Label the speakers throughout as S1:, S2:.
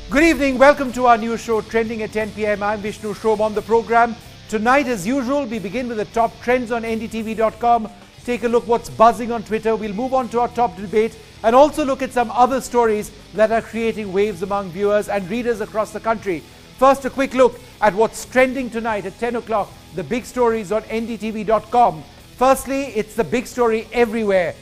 S1: Good evening, welcome to our news show Trending at 10 p.m. I'm Vishnu Shrom on the program. Tonight, as usual, we begin with the top trends on NDTV.com. Take a look what's buzzing on Twitter. We'll move on to our top debate and also look at some other stories that are creating waves among viewers and readers across the country. First, a quick look at what's trending tonight at 10 o'clock, the big stories on NDTV.com. Firstly, it's the big story everywhere.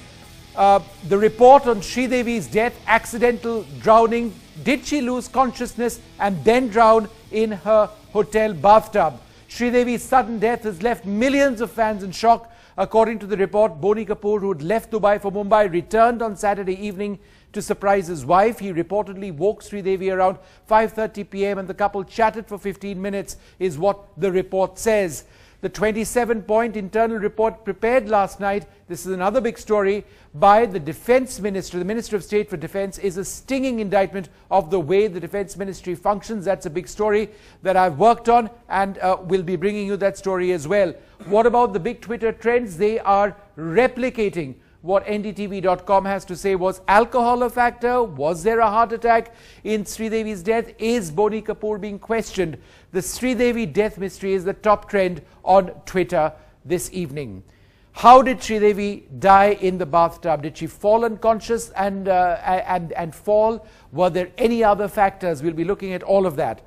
S1: The report on Sridevi's death, accidental drowning. Did she lose consciousness and then drown in her hotel bathtub? Sridevi's sudden death has left millions of fans in shock. According to the report, Boney Kapoor, who had left Dubai for Mumbai, returned on Saturday evening to surprise his wife. He reportedly woke Sridevi around 5:30 p.m. and the couple chatted for 15 minutes, is what the report says. The 27-point internal report prepared last night, this is another big story, by the Defence Minister, the Minister of State for Defence, is a stinging indictment of the way the Defence Ministry functions. That's a big story that I've worked on and will be bringing you that story as well. What about the big Twitter trends? They are replicating what NDTV.com has to say. Was alcohol a factor? Was there a heart attack in Sridevi's death? Is Boney Kapoor being questioned? The Sridevi death mystery is the top trend on Twitter this evening. How did Sridevi die in the bathtub? Did she fall unconscious and fall? Were there any other factors? We'll be looking at all of that.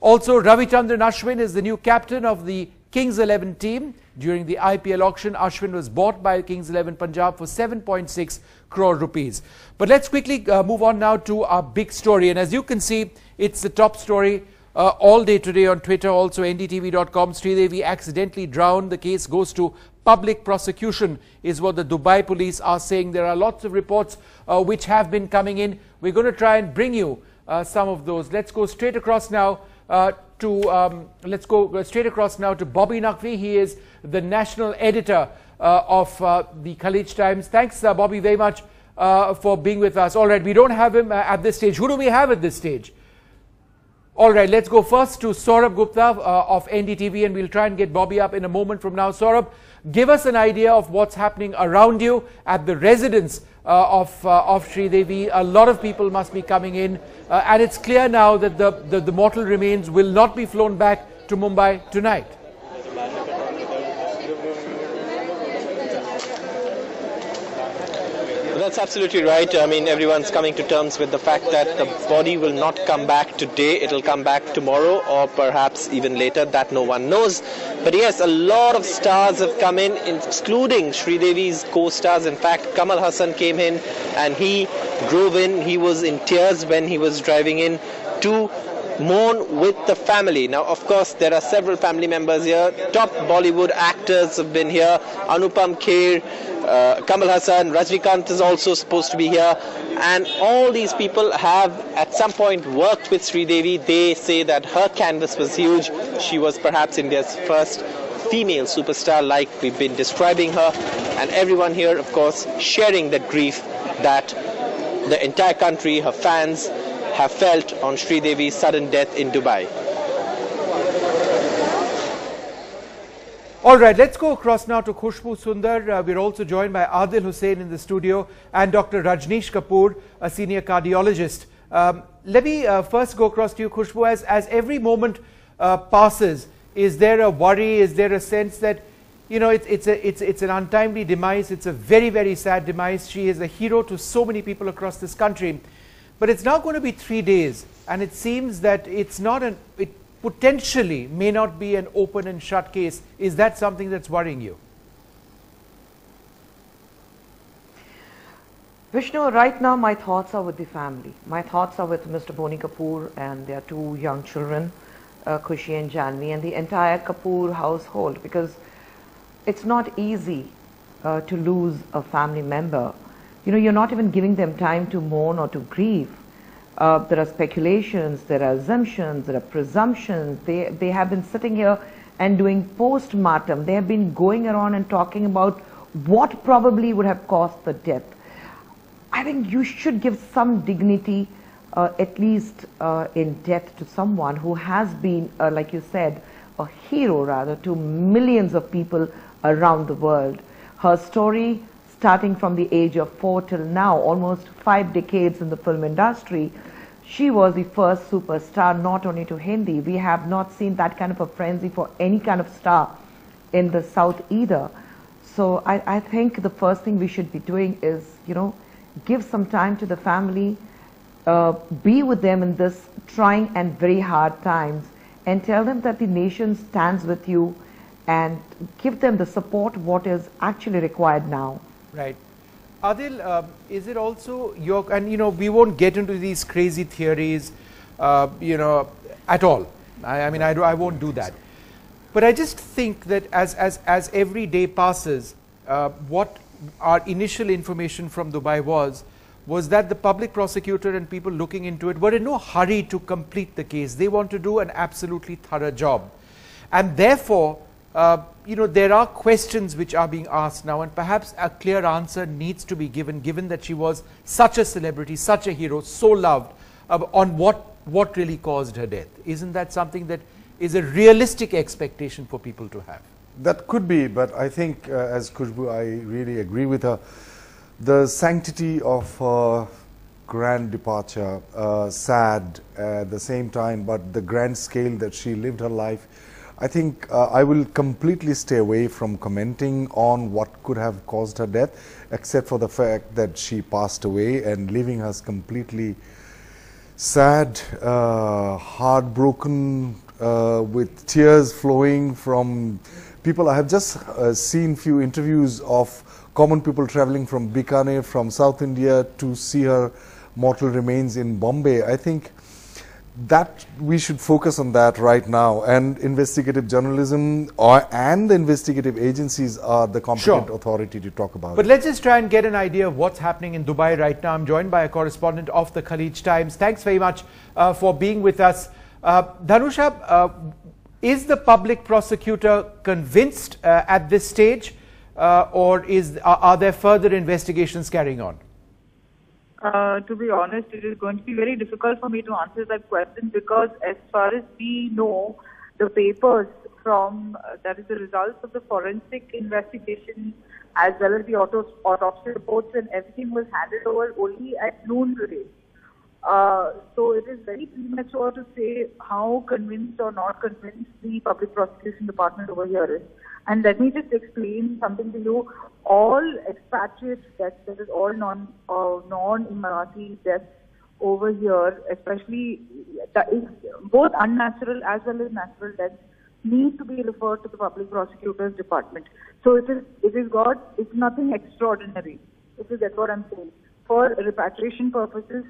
S1: Also, Ravichandran Ashwin is the new captain of the Kings 11 team. During the IPL auction, Ashwin was bought by Kings 11 Punjab for 7.6 crore rupees. But let's quickly move on now to our big story. And as you can see, it's the top story all day today on Twitter, also NDTV.com. Sridevi accidentally drowned. The case goes to public prosecution, is what the Dubai police are saying. There are lots of reports which have been coming in. We're going to try and bring you some of those. Let's go straight across now to Bobby Naqvi. He is the national editor of the Khalij Times. Thanks, Bobby, very much for being with us. All right, we don't have him at this stage. Who do we have at this stage? All right, let's go first to Saurabh Gupta of NDTV, and we'll try and get Bobby up in a moment from now. Saurabh, give us an idea of what's happening around you at the residence of Sridevi. A lot of people must be coming in, and it's clear now that the mortal remains will not be flown back to Mumbai tonight.
S2: That's absolutely right. I mean, everyone's coming to terms with the fact that the body will not come back today. It'll come back tomorrow or perhaps even later. That no one knows. But yes, a lot of stars have come in, excluding Sridevi's co-stars. In fact, Kamal Haasan came in and he drove in. He was in tears when he was driving in to mourn with the family. Now, of course, there are several family members here. Top Bollywood actors have been here. Anupam Kher, Kamal Haasan, Rajnikant is also supposed to be here. And all these people have at some point worked with Sridevi. They say that her canvas was huge. She was perhaps India's first female superstar, like we've been describing her. And everyone here, of course, sharing that grief that the entire country, her fans, have felt on Sridevi's sudden death in Dubai.
S1: All right, let's go across now to Khushbu Sundar. We're also joined by Adil Hussain in the studio and Dr. Rajneesh Kapoor, a senior cardiologist. Let me first go across to you, Khushbu. As every moment passes, is there a worry? Is there a sense that, you know, it's an untimely demise? It's a very, very sad demise. She is a hero to so many people across this country. But it's now going to be 3 days, and it seems that it potentially may not be an open and shut case. Is that something that's worrying you?
S3: Vishnu, right now my thoughts are with the family. My thoughts are with Mr. Boney Kapoor and their 2 young children, Khushi and Janvi, and the entire Kapoor household, because it's not easy to lose a family member. You know, you're not even giving them time to mourn or to grieve. There are speculations, there are assumptions, there are presumptions. They have been sitting here and doing post-mortem. They have been going around and talking about what probably would have caused the death. I think you should give some dignity, at least in death, to someone who has been, like you said, a hero rather to millions of people around the world. Her story, starting from the age of 4 till now, almost 5 decades in the film industry, she was the first superstar not only to Hindi. We have not seen that kind of a frenzy for any kind of star in the South either. So I think the first thing we should be doing is, give some time to the family, be with them in this trying and very hard times, and tell them that the nation stands with you and give them the support what is actually required now.
S1: Right. Adil, is it also your, and we won't get into these crazy theories, at all. I mean, I won't do that. But I just think that as every day passes, what our initial information from Dubai was that the public prosecutor and people looking into it were in no hurry to complete the case. They want to do an absolutely thorough job. And therefore, there are questions which are being asked now, and perhaps a clear answer needs to be given that she was such a celebrity, such a hero, so loved, on what really caused her death. Isn't that something that is a realistic expectation for people to have?
S4: That could be, but I think, as Khushbu, I really agree with her. The sanctity of her grand departure, sad at the same time, but the grand scale that she lived her life, I think I will completely stay away from commenting on what could have caused her death, except for the fact that she passed away and leaving us completely sad, heartbroken, with tears flowing from people. I have just seen few interviews of common people traveling from Bikaner, from South India, to see her mortal remains in Bombay. I think that we should focus on that right now, and investigative journalism and the investigative agencies are the competent authority to talk about it.
S1: But let's just try and get an idea of what's happening in Dubai right now. I'm joined by a correspondent of the Khaleej Times. Thanks very much for being with us. Dhanusha, is the public prosecutor convinced at this stage, or are there further investigations carrying on?
S5: To be honest, it is going to be very difficult for me to answer that question, because as far as we know, the papers from, that is the results of the forensic investigation as well as the autopsy reports and everything was handed over only at noon today. So it is very premature to say how convinced or not convinced the public prosecution department over here is. And let me just explain something to you. All expatriate deaths, that is all non-Emirati deaths over here, especially both unnatural as well as natural deaths, need to be referred to the public prosecutor's department. So it's nothing extraordinary, if you get what I'm saying. For repatriation purposes,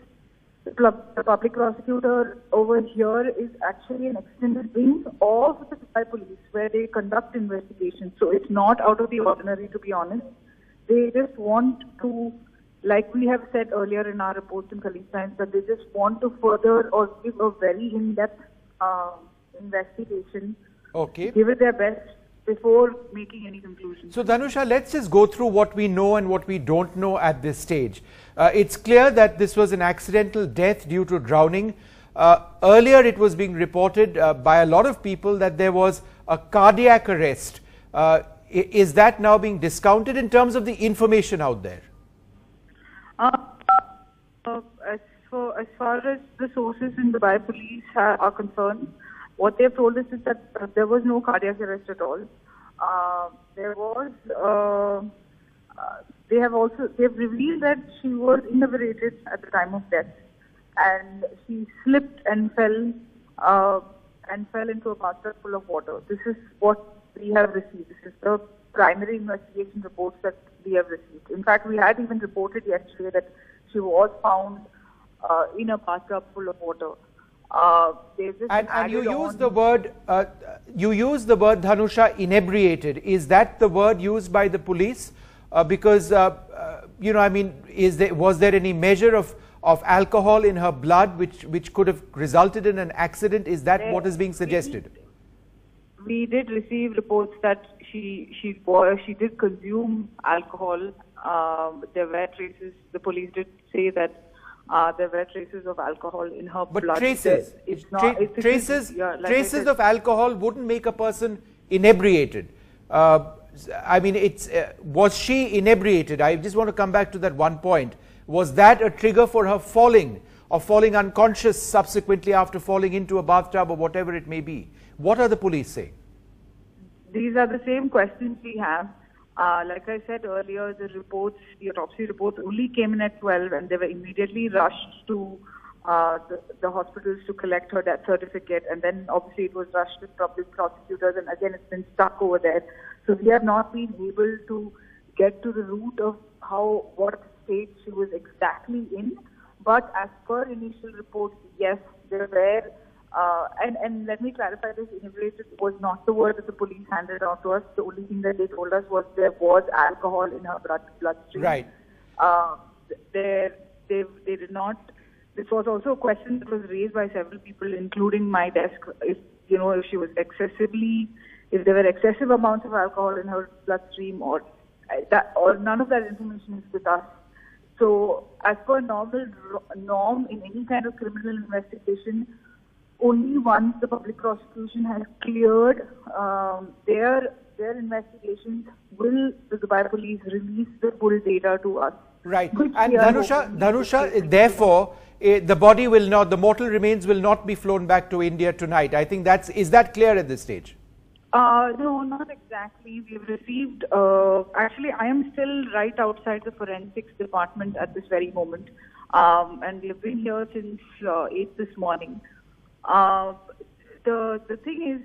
S5: the public prosecutor over here is actually an extended wing of the Dubai police, where they conduct investigations. So it's not out of the ordinary, to be honest. They just want to, like we have said earlier in our reports in Khaleej Times, that they just want to further or give a very in-depth investigation.
S1: Okay.
S5: Give it their best before making any conclusions.
S1: So Dhanusha, let's just go through what we know and what we don't know at this stage. It's clear that this was an accidental death due to drowning. Earlier it was being reported by a lot of people that there was a cardiac arrest. Is that now being discounted in terms of the information out there?
S5: As far as the sources in Dubai police are concerned, what they've told us is that there was no cardiac arrest at all. They've revealed that she was inebriated at the time of death, and she slipped and fell into a bathtub full of water. This is what we have received. This is the primary investigation reports that we have received. In fact, we had even reported yesterday that she was found in a bathtub full of water.
S1: And you use the word, Dhanusha, inebriated. Is that the word used by the police? Because was there any measure of alcohol in her blood which could have resulted in an accident? Is that what is being suggested?
S5: We did receive reports that she did consume alcohol. There were traces. The police did say that there were traces of alcohol in her
S1: But
S5: blood.
S1: traces,
S5: Like
S1: traces of alcohol wouldn't make a person inebriated. I mean, was she inebriated? I just want to come back to that one point. Was that a trigger for her falling, or falling unconscious subsequently after falling into a bathtub or whatever it may be? What are the police saying?
S5: These are the same questions we have. Like I said earlier, the autopsy reports only came in at 12, and they were immediately rushed to the hospitals to collect her death certificate, and then obviously it was rushed to public prosecutors, and again it's been stuck over there. So we have not been able to get to the root of what state she was exactly in. But as per initial reports, yes, there were. And let me clarify this, inebriated was not the word that the police handed out to us. The only thing that they told us was there was alcohol in her bloodstream.
S1: Right.
S5: They did not. This was also a question that was raised by several people, including my desk. If she was if there were excessive amounts of alcohol in her bloodstream, or none of that information is with us. So, as per norm in any kind of criminal investigation, only once the public prosecution has cleared their investigations will the Dubai police release the full data to us.
S1: Right. And Dhanusha, therefore, the body will not, the mortal remains will not be flown back to India tonight. I think is that clear at this stage?
S5: No, not exactly. We've received, actually I am still right outside the forensics department at this very moment. And we've been here since 8 this morning. The thing is,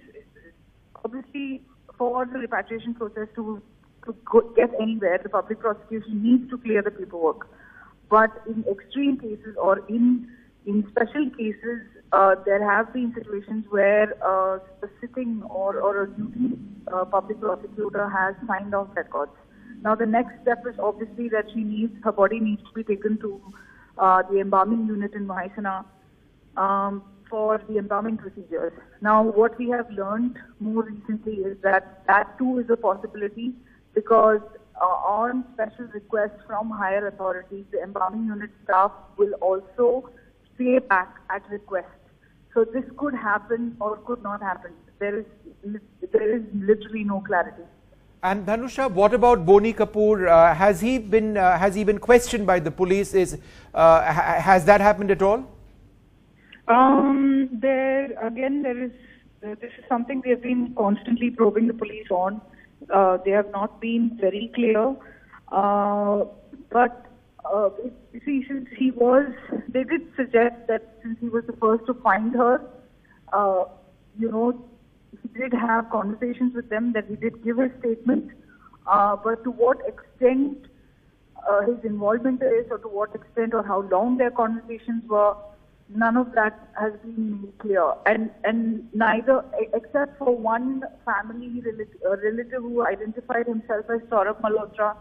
S5: obviously, for the repatriation process to get anywhere, the public prosecution needs to clear the paperwork. But in extreme cases or in special cases, there have been situations where a sitting or a duty public prosecutor has signed off records. Now, the next step is obviously that her body needs to be taken to the embalming unit in Mahaisana for the embalming procedures. Now, what we have learned more recently is that too is a possibility, because on special request from higher authorities, the embalming unit staff will also stay back at request. So this could happen or could not happen. There is literally no clarity.
S1: And Dhanusha, what about Boni Kapoor? Has he been questioned by the police? Has that happened at all?
S5: This is something we have been constantly probing the police on. They have not been very clear. But since they did suggest that since he was the first to find her, he did have conversations with them, that he did give a statement. But to what extent his involvement is, or to what extent or how long their conversations were, none of that has been made clear. And neither, except for one family relative who identified himself as Saurabh Malhotra,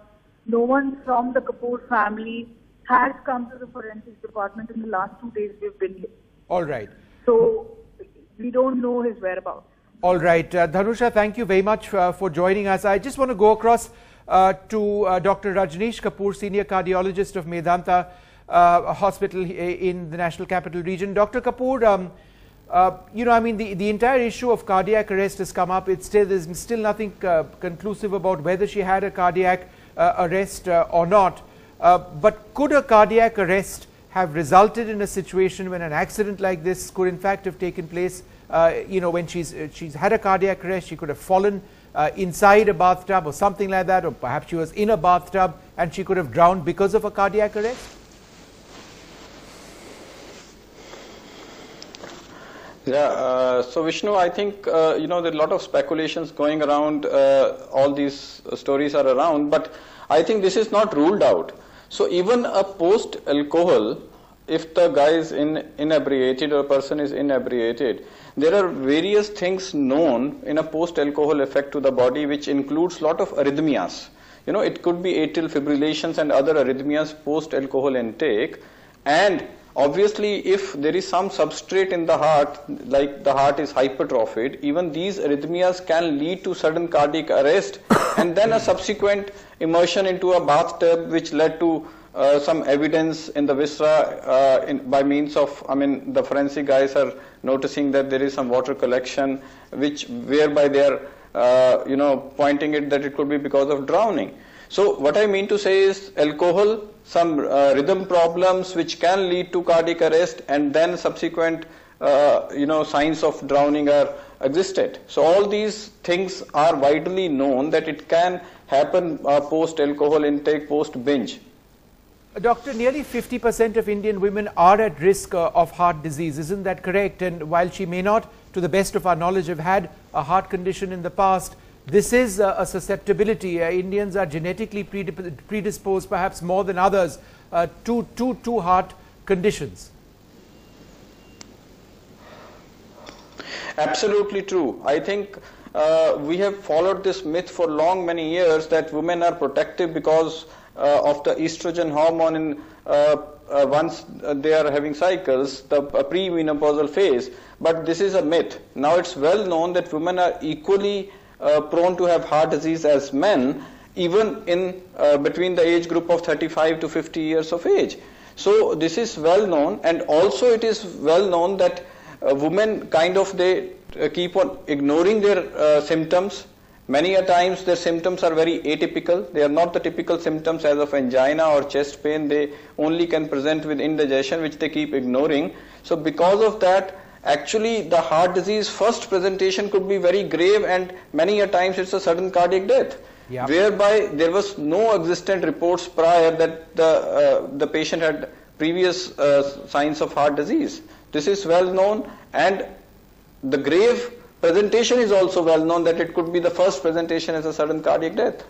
S5: no one from the Kapoor family has come to the forensics department in the last 2 days we've been here.
S1: All right.
S5: So we don't know his whereabouts.
S1: All right. Dhanusha, thank you very much for joining us. I just want to go across to Dr. Rajneesh Kapoor, Senior Cardiologist of Medanta Hospital in the National Capital Region. Dr. Kapoor, the entire issue of cardiac arrest has come up. There's still nothing conclusive about whether she had a cardiac arrest or not. But could a cardiac arrest have resulted in a situation when an accident like this could in fact have taken place? When she's had a cardiac arrest, she could have fallen inside a bathtub or something like that, or perhaps she was in a bathtub and she could have drowned because of a cardiac arrest?
S6: Yeah, so Vishnu, I think, there are a lot of speculations going around, all these stories are around, but I think this is not ruled out. So even a post-alcohol, if the guy is inebriated or a person is inebriated, there are various things known in a post-alcohol effect to the body, which includes a lot of arrhythmias. It could be atrial fibrillations and other arrhythmias post-alcohol intake, and obviously, if there is some substrate in the heart, like the heart is hypertrophied, even these arrhythmias can lead to sudden cardiac arrest and then a subsequent immersion into a bathtub, which led to some evidence in the viscera by means of, the forensic guys are noticing that there is some water collection, whereby they are, pointing it that it could be because of drowning. So what I mean to say is alcohol, some rhythm problems which can lead to cardiac arrest, and then subsequent, signs of drowning are existed. So all these things are widely known that it can happen post alcohol intake, post binge.
S1: Doctor, nearly 50% of Indian women are at risk of heart disease. Isn't that correct? And while she may not, to the best of our knowledge, have had a heart condition in the past, this is a susceptibility. Indians are genetically predisposed, perhaps more than others, to heart conditions.
S6: Absolutely true. I think we have followed this myth for many years that women are protective because of the estrogen hormone in once they are having cycles, the pre-menopausal phase. But this is a myth. Now it's well known that women are equally prone to have heart disease as men, even in between the age group of 35 to 50 years of age. So this is well known, and also it is well known that women they keep on ignoring their symptoms. Many a times their symptoms are very atypical. They are not the typical symptoms as of angina or chest pain. They only can present with indigestion, which they keep ignoring. So because of that, actually the heart disease first presentation could be very grave, and many a times it's a sudden cardiac death. Yep. Whereby there was no existent reports prior that the patient had previous signs of heart disease. This is well known, and the grave presentation is also well known that it could be the first presentation as a sudden cardiac death.